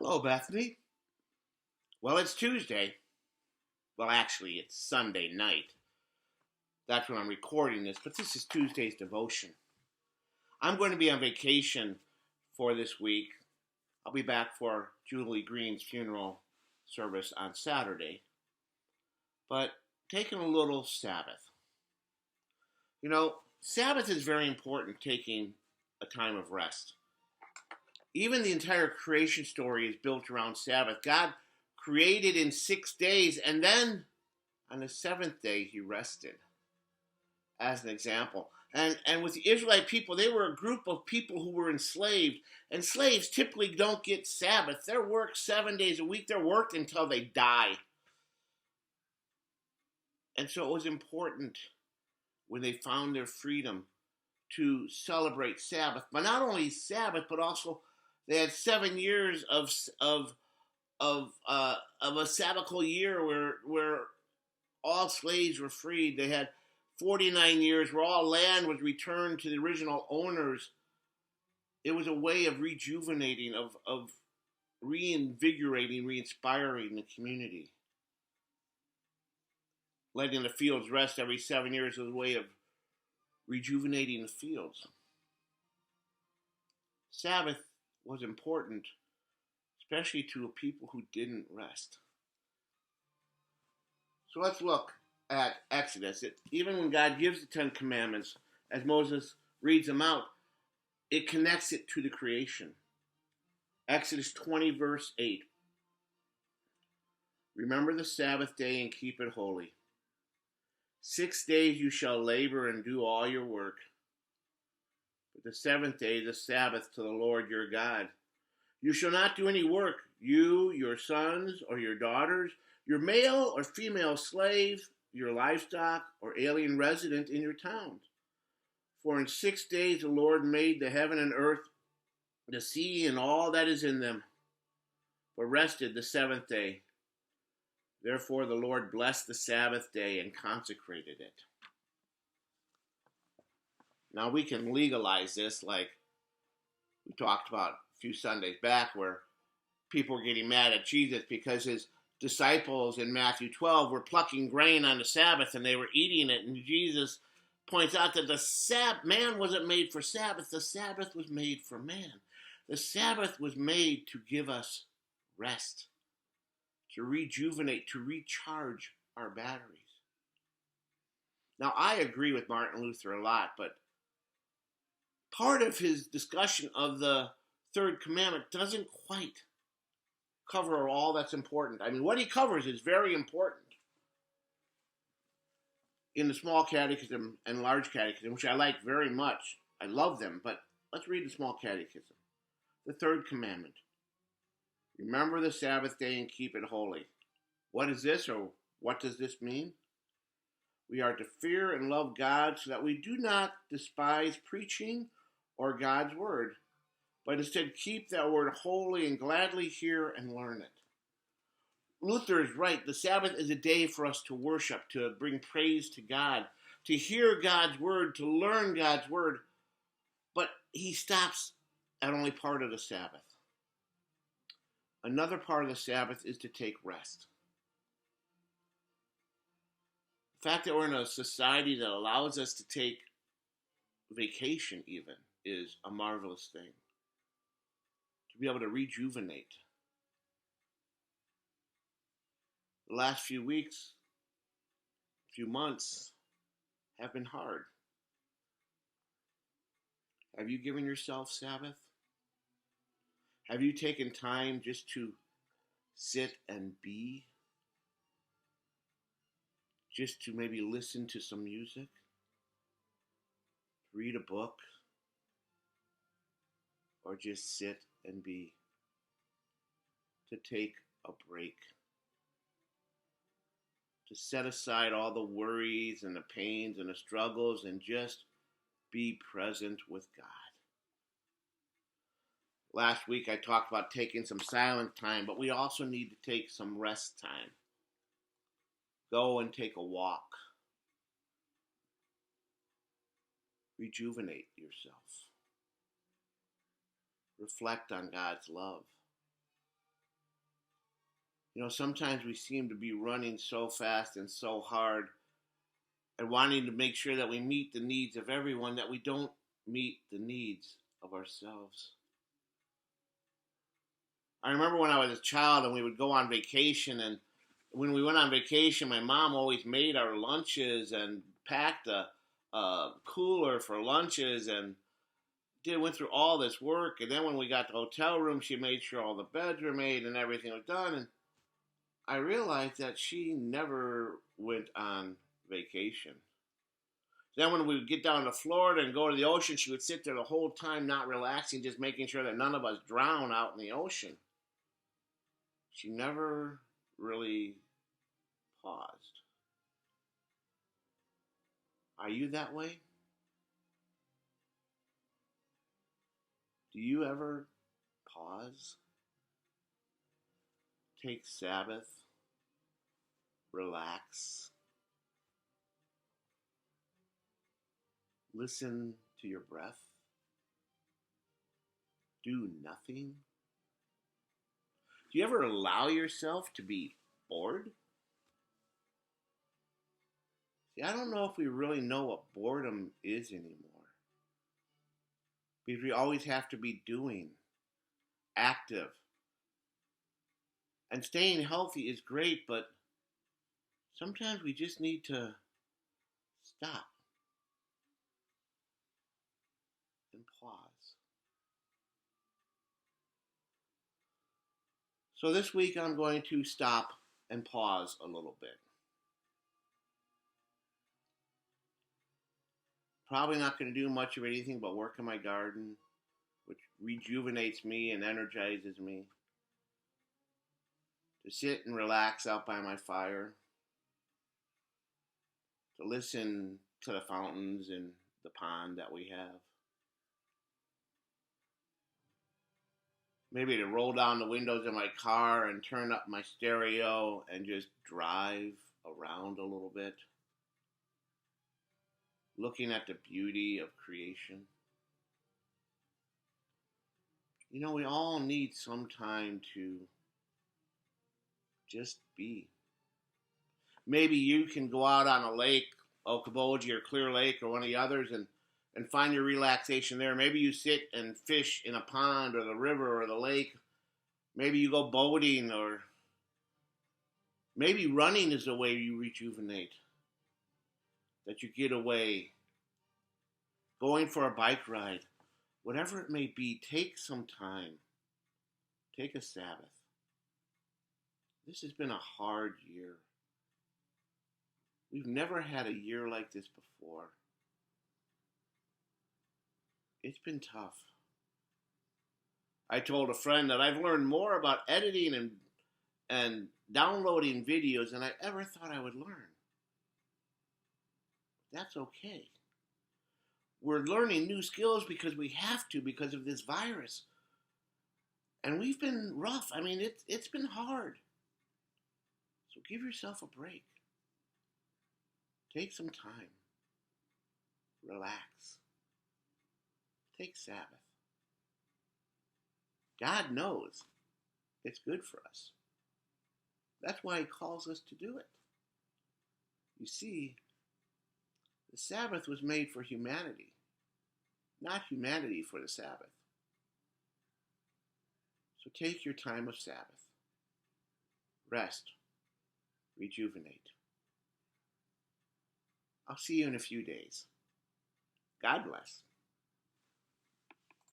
Hello, Bethany. Well, it's Tuesday. Well, actually, it's Sunday night. That's when I'm recording this, but this is Tuesday's devotion. I'm going to be on vacation for this week. I'll be back for Julie Green's funeral service on Saturday, but taking a little Sabbath. You know, Sabbath is very important, taking a time of rest. Even the entire creation story is built around Sabbath. God created in 6 days, and then on the seventh day he rested, as an example. And with the Israelite people, they were a group of people who were enslaved. And slaves typically don't get Sabbath. They're worked 7 days a week. They're worked until they die. And so it was important when they found their freedom to celebrate Sabbath. But not only Sabbath, but also they had 7 years of a sabbatical year where all slaves were freed. They had 49 years where all land was returned to the original owners. It was a way of rejuvenating, of reinvigorating, re-inspiring the community. Letting the fields rest every 7 years was a way of rejuvenating the fields. Sabbath was important, especially to people who didn't rest. So let's look at Exodus. Even when God gives the Ten Commandments, as Moses reads them out, it connects it to the creation. Exodus 20, verse 8. Remember the Sabbath day and keep it holy. 6 days you shall labor and do all your work. But the seventh day is the Sabbath to the Lord your God. You shall not do any work, you, your sons, or your daughters, your male or female slave, your livestock, or alien resident in your towns. For in 6 days the Lord made the heaven and earth, the sea, and all that is in them, but rested the seventh day. Therefore the Lord blessed the Sabbath day and consecrated it. Now we can legalize this like we talked about a few Sundays back, where people were getting mad at Jesus because his disciples in Matthew 12 were plucking grain on the Sabbath and they were eating it. And Jesus points out that man wasn't made for Sabbath. The Sabbath was made for man. The Sabbath was made to give us rest, to rejuvenate, to recharge our batteries. Now, I agree with Martin Luther a lot, but part of his discussion of the third commandment doesn't quite cover all that's important. I mean, what he covers is very important in the small catechism and large catechism, which I like very much. I love them, but let's read the small catechism. The third commandment. Remember the Sabbath day and keep it holy. What is this, or what does this mean? We are to fear and love God so that we do not despise preaching or God's word, but instead keep that word holy and gladly hear and learn it. Luther is right. The Sabbath is a day for us to worship, to bring praise to God, to hear God's word, to learn God's word. But he stops at only part of the Sabbath. Another part of the Sabbath is to take rest. The fact that we're in a society that allows us to take vacation even is a marvelous thing. To be able to rejuvenate. The last few weeks, few months have been hard. Have you given yourself Sabbath? Have you taken time just to sit and be? Just to maybe listen to some music? Read a book? Or just sit and be? To take a break? To set aside all the worries and the pains and the struggles and just be present with God. Last week I talked about taking some silent time, but we also need to take some rest time. Go and take a walk. Rejuvenate yourself. Reflect on God's love. Sometimes we seem to be running so fast and so hard and wanting to make sure that we meet the needs of everyone that we don't meet the needs of ourselves. I remember when I was a child and we would go on vacation, and when we went on vacation, my mom always made our lunches and packed a cooler for lunches and went through all this work. And then when we got to the hotel room, she made sure all the beds were made and everything was done. And I realized that she never went on vacation. Then when we would get down to Florida and go to the ocean, she would sit there the whole time not relaxing, just making sure that none of us drown out in the ocean. She never really paused. Are you that way? Do you ever pause? Take Sabbath? Relax? Listen to your breath? Do nothing? Do you ever allow yourself to be bored? See, I don't know if we really know what boredom is anymore. Because we always have to be doing, active. And staying healthy is great, but sometimes we just need to stop and pause. So this week I'm going to stop and pause a little bit. Probably not going to do much of anything but work in my garden, which rejuvenates me and energizes me. To sit and relax out by my fire. To listen to the fountains in the pond that we have. Maybe to roll down the windows of my car and turn up my stereo and just drive around a little bit. Looking at the beauty of creation. We all need some time to just be. Maybe you can go out on a lake, Okoboji or Clear Lake or one of the others, and find your relaxation there. Maybe you sit and fish in a pond or the river or the lake. Maybe you go boating, or maybe running is the way you rejuvenate. That you get away. Going for a bike ride. Whatever it may be, take some time. Take a Sabbath. This has been a hard year. We've never had a year like this before. It's been tough. I told a friend that I've learned more about editing and downloading videos than I ever thought I would learn. That's okay. We're learning new skills because we have to, because of this virus. And we've been rough. I mean, it's been hard. So give yourself a break. Take some time. Relax. Take Sabbath. God knows it's good for us. That's why He calls us to do it. You see, the Sabbath was made for humanity, not humanity for the Sabbath. So take your time of Sabbath. Rest. Rejuvenate. I'll see you in a few days. God bless.